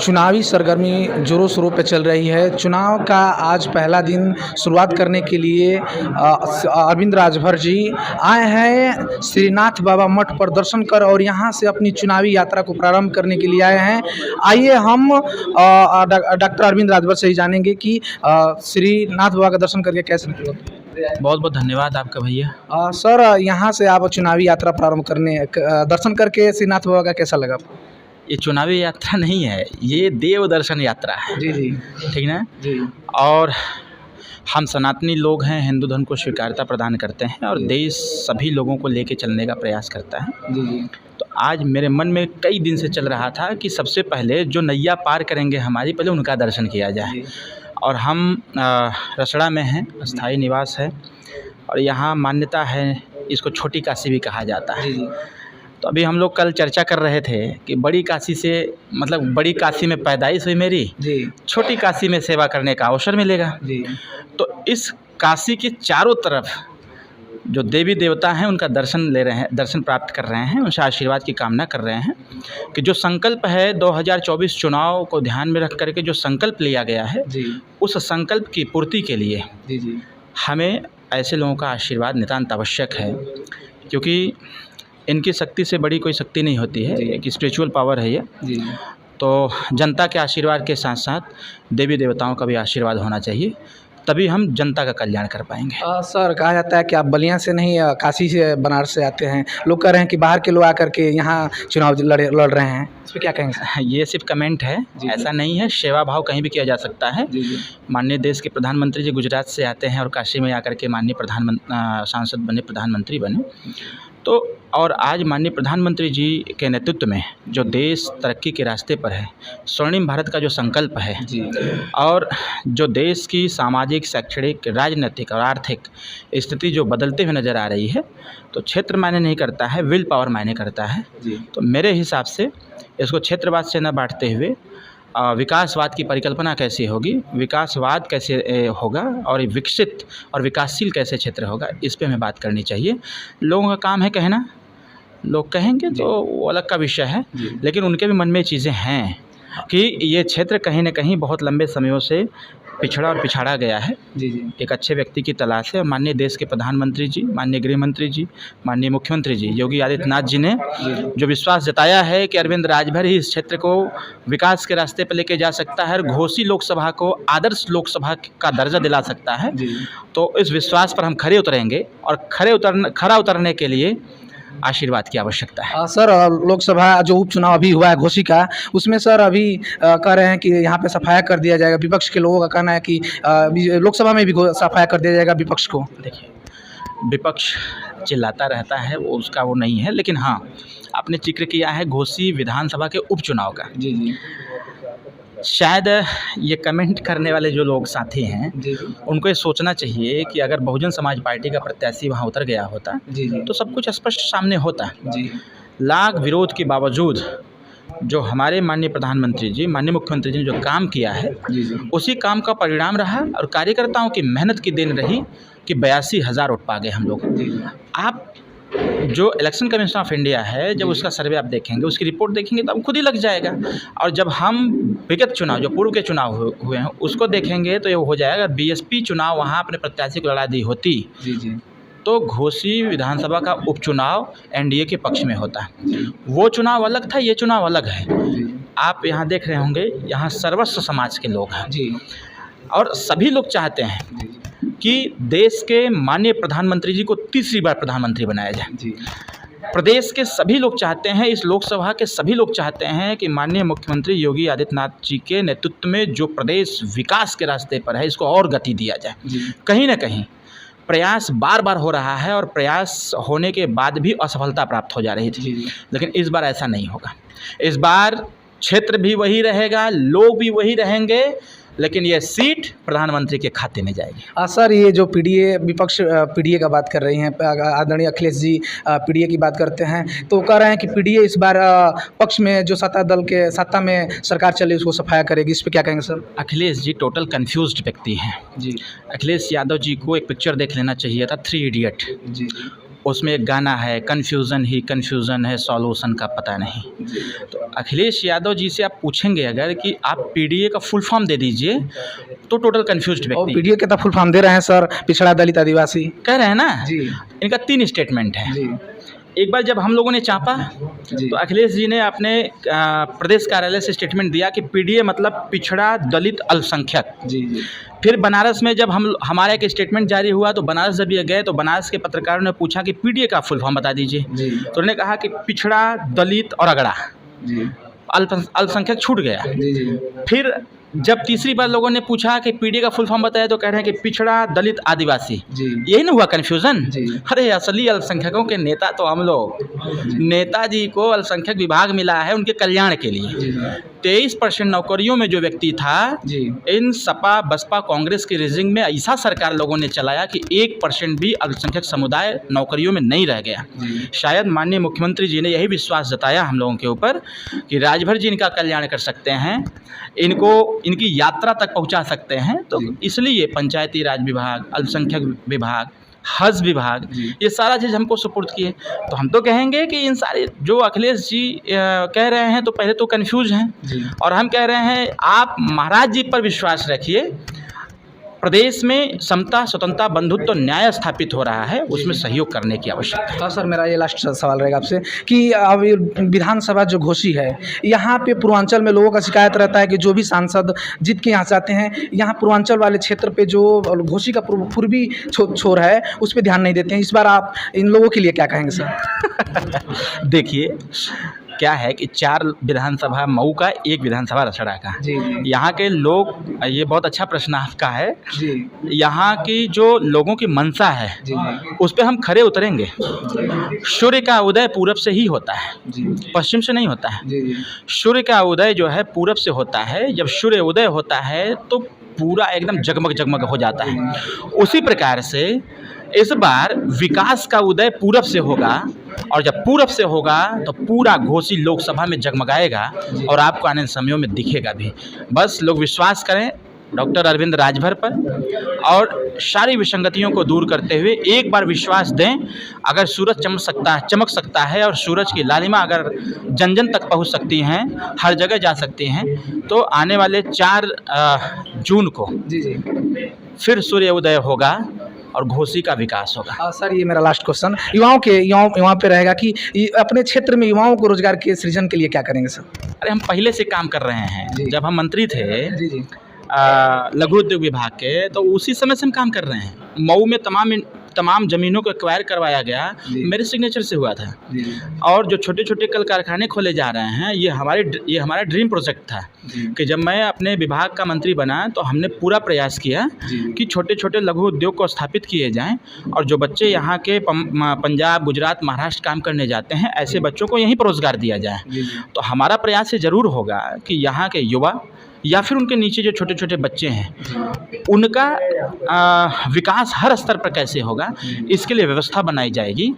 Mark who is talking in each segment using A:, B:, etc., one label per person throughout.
A: चुनावी सरगर्मी जोरों शोरों पे चल रही है। चुनाव का आज पहला दिन शुरुआत करने के लिए अरविंद राजभर जी आए हैं श्रीनाथ बाबा मठ पर दर्शन कर और यहाँ से अपनी चुनावी यात्रा को प्रारंभ करने के लिए आए हैं। आइए हम डॉक्टर अरविंद राजभर से ही जानेंगे कि श्रीनाथ बाबा का दर्शन करके कैसे लगा।
B: बहुत बहुत धन्यवाद आपका भैया।
A: सर, यहाँ से आप चुनावी यात्रा प्रारंभ करने दर्शन करके श्रीनाथ बाबा का कैसा लगा?
B: ये चुनावी यात्रा नहीं है, ये देव दर्शन यात्रा है।
A: जी जी,
B: ठीक ना
A: जी।
B: और हम सनातनी लोग हैं, हिंदू धर्म को स्वीकारता प्रदान करते हैं और देश सभी लोगों को लेके चलने का प्रयास करता है।
A: जी जी।
B: तो आज मेरे मन में कई दिन से चल रहा था कि सबसे पहले जो नैया पार करेंगे हमारी, पहले उनका दर्शन किया जाए। और हम रसड़ा में हैं, अस्थाई निवास है और यहाँ मान्यता है, इसको छोटी काशी भी कहा जाता है। तो अभी हम लोग कल चर्चा कर रहे थे कि बड़ी काशी से मतलब बड़ी काशी में पैदाइश हुई मेरी
A: जी,
B: छोटी काशी में सेवा करने का अवसर मिलेगा।
A: जी।
B: तो इस काशी के चारों तरफ जो देवी देवता हैं उनका दर्शन ले रहे हैं, दर्शन प्राप्त कर रहे हैं, उनसे आशीर्वाद की कामना कर रहे हैं कि जो संकल्प है 2024 चुनाव को ध्यान में रख करके जो संकल्प लिया गया है
A: जी,
B: उस संकल्प की पूर्ति के लिए
A: जी, जी।
B: हमें ऐसे लोगों का आशीर्वाद नितांत आवश्यक है, क्योंकि इनकी शक्ति से बड़ी कोई शक्ति नहीं होती है। एक स्पिरिचुअल पावर है ये।
A: जी।
B: तो जनता के आशीर्वाद के साथ साथ देवी देवताओं का भी आशीर्वाद होना चाहिए, तभी हम जनता का कल्याण कर पाएंगे।
A: सर, कहा जाता है कि आप बलिया से नहीं काशी से बनारस से आते हैं। लोग कह रहे हैं कि बाहर के लोग आकर के यहाँ चुनाव लड़ रहे हैं, इस पर क्या कहेंगे?
B: ये सिर्फ कमेंट है, ऐसा नहीं है। सेवा भाव कहीं भी किया जा सकता है।
A: जी जी,
B: माननीय देश के प्रधानमंत्री जी गुजरात से आते हैं और काशी में आकर के माननीय सांसद बने, प्रधानमंत्री बने। तो और आज माननीय प्रधानमंत्री जी के नेतृत्व में जो देश तरक्की के रास्ते पर है, स्वर्णिम भारत का जो संकल्प है
A: जी।
B: और जो देश की सामाजिक, शैक्षणिक, राजनीतिक और आर्थिक स्थिति जो बदलते हुए नज़र आ रही है, तो क्षेत्र मायने नहीं करता है, विल पावर मायने करता है।
A: जी।
B: तो मेरे हिसाब से इसको क्षेत्रवाद से न बांटते हुए विकासवाद की परिकल्पना कैसी होगी, विकासवाद कैसे होगा और विकसित और विकासशील कैसे क्षेत्र होगा, इस पे हमें बात करनी चाहिए। लोगों का काम है कहना, लोग कहेंगे तो वो अलग का विषय है, लेकिन उनके भी मन में चीज़ें हैं कि ये क्षेत्र कहीं ना कहीं बहुत लंबे समयों से पिछड़ा और पिछाड़ा गया है।
A: जी जी,
B: एक अच्छे व्यक्ति की तलाश है। माननीय देश के प्रधानमंत्री जी, माननीय गृह मंत्री जी, माननीय मुख्यमंत्री जी योगी आदित्यनाथ जी ने जो विश्वास जताया है कि अरविंद राजभर ही इस क्षेत्र को विकास के रास्ते पर लेके जा सकता है और घोसी लोकसभा को आदर्श लोकसभा का दर्जा दिला सकता है, तो इस विश्वास पर हम खरे उतरेंगे और खरा उतरने के लिए आशीर्वाद की आवश्यकता है।
A: सर, लोकसभा जो उपचुनाव अभी हुआ है घोसी का, उसमें सर अभी कह रहे हैं कि यहाँ पे सफाया कर दिया जाएगा। विपक्ष के लोगों का कहना है कि लोकसभा में भी सफाया कर दिया जाएगा विपक्ष को।
B: देखिए, विपक्ष चिल्लाता रहता है, वो उसका वो नहीं है, लेकिन हाँ, आपने जिक्र किया है घोसी विधानसभा के उपचुनाव का।
A: जी जी,
B: शायद ये कमेंट करने वाले जो लोग साथी हैं,
A: जी
B: उनको ये सोचना चाहिए कि अगर बहुजन समाज पार्टी का प्रत्याशी वहाँ उतर गया होता
A: जी, जी
B: तो सब कुछ स्पष्ट सामने होता।
A: जी,
B: लाख विरोध के बावजूद जो हमारे माननीय प्रधानमंत्री जी, माननीय मुख्यमंत्री जी ने जो काम किया है, उसी काम का परिणाम रहा और कार्यकर्ताओं की मेहनत की देन रही कि 82,000 वोट पा गए हम लोग। आप जो इलेक्शन कमीशन ऑफ इंडिया है, जब उसका सर्वे आप देखेंगे, उसकी रिपोर्ट देखेंगे तो आपको खुद ही लग जाएगा। और जब हम विगत चुनाव जो पूर्व के चुनाव हुए हैं उसको देखेंगे तो ये हो जाएगा, बीएसपी चुनाव वहाँ अपने प्रत्याशी को लड़ा दी होती तो घोसी विधानसभा का उपचुनाव एनडीए के पक्ष में होता। वो चुनाव अलग था, ये चुनाव अलग है। आप यहाँ देख रहे होंगे, यहाँ सर्वस्व समाज के लोग हैं और सभी लोग चाहते हैं कि देश के माननीय प्रधानमंत्री जी को तीसरी बार प्रधानमंत्री बनाया जाए। प्रदेश के सभी लोग चाहते हैं, इस लोकसभा के सभी लोग चाहते हैं कि माननीय मुख्यमंत्री योगी आदित्यनाथ जी के नेतृत्व में जो प्रदेश विकास के रास्ते पर है, इसको और गति दिया जाए। कहीं ना कहीं प्रयास बार बार हो रहा है और प्रयास होने के बाद भी असफलता प्राप्त हो जा रही थी, लेकिन इस बार ऐसा नहीं होगा। इस बार क्षेत्र भी वही रहेगा, लोग भी वही रहेंगे, लेकिन ये सीट प्रधानमंत्री के खाते में जाएगी।
A: सर, ये जो पीडीए विपक्ष पीडीए का बात कर रही हैं, आदरणीय अखिलेश जी पीडीए की बात करते हैं, तो कह रहे हैं कि पीडीए इस बार पक्ष में जो सत्ता में सरकार चले उसको सफाया करेगी, इस पर क्या कहेंगे sir?
B: Akhilesh ji total confused व्यक्ति हैं। अखिलेश यादव जी को एक पिक्चर देख लेना चाहिए था, 3 इडियट। उसमें एक गाना है, कन्फ्यूज़न ही कन्फ्यूज़न है, सॉल्यूशन का पता नहीं। तो अखिलेश यादव जी से आप पूछेंगे अगर कि आप पीडीए का फुल फॉर्म दे दीजिए तो टोटल कन्फ्यूज्ड
A: और
B: व्यक्ति
A: पीडीए के तो फुल फॉर्म दे रहे हैं सर, पिछड़ा दलित आदिवासी।
B: कह रहे हैं ना।
A: जी
B: इनका 3 स्टेटमेंट है।
A: जी
B: एक बार जब हम लोगों ने चापा
A: जी
B: तो अखिलेश जी ने अपने प्रदेश कार्यालय से स्टेटमेंट दिया कि पीडीए मतलब पिछड़ा दलित अल्पसंख्यक।
A: जी जी
B: फिर बनारस में जब हमारा एक स्टेटमेंट जारी हुआ तो बनारस जब ये गए तो बनारस के पत्रकारों ने पूछा कि पीडीए का फुल फॉर्म बता दीजिए।
A: जी
B: तो उन्होंने कहा कि पिछड़ा दलित और अगड़ा,
A: जी
B: अल्पसंख्यक छूट गया।
A: जी जी
B: फिर जब तीसरी बार लोगों ने पूछा कि पीडीए का फुल फॉर्म बताया तो कह रहे हैं कि पिछड़ा दलित आदिवासी।
A: जी
B: यही ना हुआ कन्फ्यूज़न।
A: जी
B: अरे असली अल्पसंख्यकों के नेता तो हम लोग। नेताजी को अल्पसंख्यक विभाग मिला है उनके कल्याण के लिए।
A: जी
B: 23% नौकरियों में जो व्यक्ति था,
A: जी
B: इन सपा बसपा कांग्रेस के रिजिंग में ऐसा सरकार लोगों ने चलाया कि 1% भी अल्पसंख्यक समुदाय नौकरियों में नहीं रह गया।
A: जी
B: शायद माननीय मुख्यमंत्री जी ने यही विश्वास जताया हम लोगों के ऊपर कि राजभर जी इनका कल्याण कर सकते हैं, इनको इनकी यात्रा तक पहुंचा सकते हैं। तो
A: जी।
B: इसलिए पंचायती राज विभाग, अल्पसंख्यक विभाग, हज विभाग,
A: जी।
B: ये सारा चीज़ हमको सुपुर्द किए। तो हम तो कहेंगे कि इन सारे जो अखिलेश जी कह रहे हैं तो पहले तो कन्फ्यूज हैं,
A: जी
B: और हम कह रहे हैं आप महाराज जी पर विश्वास रखिए। प्रदेश में समता, स्वतंत्रता, बंधुत्व, न्याय स्थापित हो रहा है, उसमें सहयोग करने की आवश्यकता है।
A: हाँ सर, मेरा ये लास्ट सवाल रहेगा आपसे कि अब ये विधानसभा जो घोषी है, यहाँ पे पूर्वांचल में लोगों का शिकायत रहता है कि जो भी सांसद जीत के यहाँ से आते हैं, यहाँ पूर्वांचल वाले क्षेत्र पे जो घोषी का पूर्वी छोर है उस पर ध्यान नहीं देते हैं। इस बार आप इन लोगों के लिए क्या कहेंगे सर?
B: देखिए क्या है कि 4 विधानसभा मऊ का, 1 विधानसभा रसड़ा का।
A: जी जी
B: यहाँ के लोग, ये बहुत अच्छा प्रश्न आपका है।
A: जी
B: यहाँ की जो लोगों की मंशा है
A: जी
B: उस पर हम खरे उतरेंगे। सूर्य का उदय पूरब से ही होता है,
A: जी
B: पश्चिम से नहीं होता है।
A: जी जी
B: सूर्य का उदय जो है पूरब से होता है। जब सूर्य उदय होता है तो पूरा एकदम जगमग जगमग हो जाता है। उसी प्रकार से इस बार विकास का उदय पूरब से होगा, और जब पूरब से होगा तो पूरा घोषी लोकसभा में जगमगाएगा और आपको आने समयों में दिखेगा भी। बस लोग विश्वास करें डॉक्टर अरविंद राजभर पर और सारी विसंगतियों को दूर करते हुए एक बार विश्वास दें। अगर सूरज चमक सकता है और सूरज की लालिमा अगर जन जन तक पहुंच सकती हैं, हर जगह जा सकती हैं, तो आने वाले 4 जून को
A: जी जी
B: फिर सूर्य उदय होगा और घोषी का विकास होगा।
A: सर, ये मेरा लास्ट क्वेश्चन युवाओं पे रहेगा कि अपने क्षेत्र में युवाओं को रोजगार के सृजन के लिए क्या करेंगे सर?
B: अरे हम पहले से काम कर रहे
A: जी।
B: हैं। जब हम मंत्री थे
A: जी जी
B: लघु उद्योग विभाग के, तो उसी समय से हम काम कर रहे हैं। मऊ में तमाम ज़मीनों को एक्वायर करवाया गया,
A: जी।
B: मेरे सिग्नेचर से हुआ था।
A: जी
B: और जो छोटे छोटे कल कारखाने खोले जा रहे हैं, ये हमारा ड्रीम प्रोजेक्ट था
A: जी
B: कि जब मैं अपने विभाग का मंत्री बना तो हमने पूरा प्रयास किया
A: जी
B: कि छोटे छोटे लघु उद्योग को स्थापित किए जाएं, और जो बच्चे यहाँ के पंजाब, गुजरात, महाराष्ट्र काम करने जाते हैं, ऐसे बच्चों को यहीं पर रोजगार दिया जाए।
A: जी
B: तो हमारा प्रयास ये ज़रूर होगा कि यहाँ के युवा या फिर उनके नीचे जो छोटे छोटे बच्चे हैं, उनका विकास हर स्तर पर कैसे होगा, इसके लिए व्यवस्था बनाई जाएगी।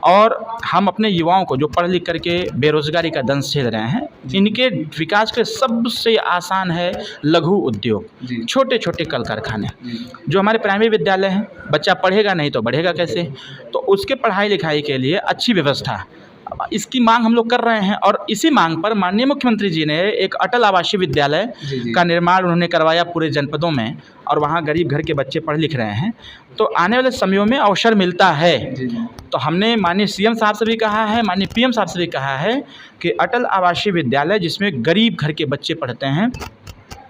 B: और हम अपने युवाओं को जो पढ़ लिख करके बेरोजगारी का दंश झेल रहे हैं, इनके विकास के सबसे आसान है लघु उद्योग,
A: जी।
B: छोटे छोटे कल कारखाने।
A: जी
B: जो हमारे प्राइमरी विद्यालय हैं, बच्चा पढ़ेगा नहीं तो बढ़ेगा कैसे, तो उसके पढ़ाई लिखाई के लिए अच्छी व्यवस्था, इसकी मांग हम लोग कर रहे हैं। और इसी मांग पर माननीय मुख्यमंत्री जी ने एक अटल आवासीय विद्यालय
A: जी।
B: का निर्माण उन्होंने करवाया पूरे जनपदों में, और वहाँ गरीब घर के बच्चे पढ़ लिख रहे हैं। तो आने वाले समयों में अवसर मिलता है।
A: जी
B: तो हमने माननीय सीएम साहब से भी कहा है, माननीय पीएम साहब से भी कहा है कि अटल आवासीय विद्यालय जिसमें गरीब घर के बच्चे पढ़ते हैं,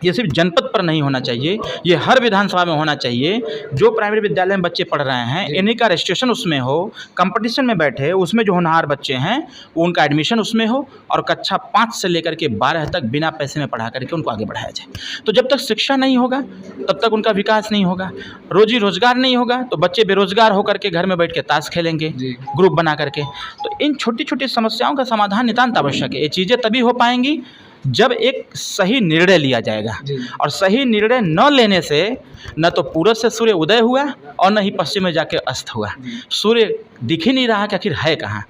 B: ये सिर्फ जनपद पर नहीं होना चाहिए, ये हर विधानसभा में होना चाहिए। जो प्राइमरी विद्यालय में बच्चे पढ़ रहे हैं, इन्हीं का रजिस्ट्रेशन उसमें हो, कंपटीशन में बैठे, उसमें जो होनहार बच्चे हैं वो उनका एडमिशन उसमें हो, और कक्षा 5 से लेकर के 12 तक बिना पैसे में पढ़ा करके उनको आगे बढ़ाया जाए। तो जब तक शिक्षा नहीं होगा तब तक उनका विकास नहीं होगा, रोजी रोजगार नहीं होगा तो बच्चे बेरोजगार होकर के घर में बैठ के ताश खेलेंगे ग्रुप बना करके। तो इन छोटी छोटी समस्याओं का समाधान नितांत आवश्यक है। ये चीज़ें तभी हो पाएंगी जब एक सही निर्णय लिया जाएगा, और सही निर्णय न लेने से न तो पूरब से सूर्य उदय हुआ और न ही पश्चिम में जाके अस्त हुआ। सूर्य दिख ही नहीं रहा कि आखिर है कहाँ।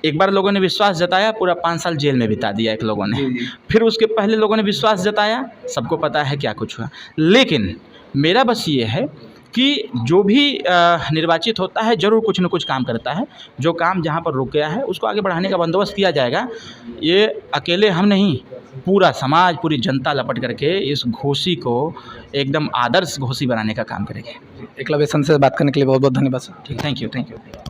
B: एक बार लोगों ने विश्वास जताया, पूरा 5 साल जेल में बिता दिया एक लोगों ने। फिर उसके पहले लोगों ने विश्वास जताया, सबको पता है क्या कुछ हुआ। लेकिन मेरा बस ये है कि जो भी निर्वाचित होता है ज़रूर कुछ न कुछ काम करता है। जो काम जहाँ पर रुक गया है उसको आगे बढ़ाने का बंदोबस्त किया जाएगा। ये अकेले हम नहीं, पूरा समाज, पूरी जनता लपट करके इस घोषी को एकदम आदर्श घोषी बनाने का काम करेंगे।
A: एकलव्य सन से बात करने के लिए बहुत बहुत धन्यवाद सर।
B: ठीक, थैंक यू।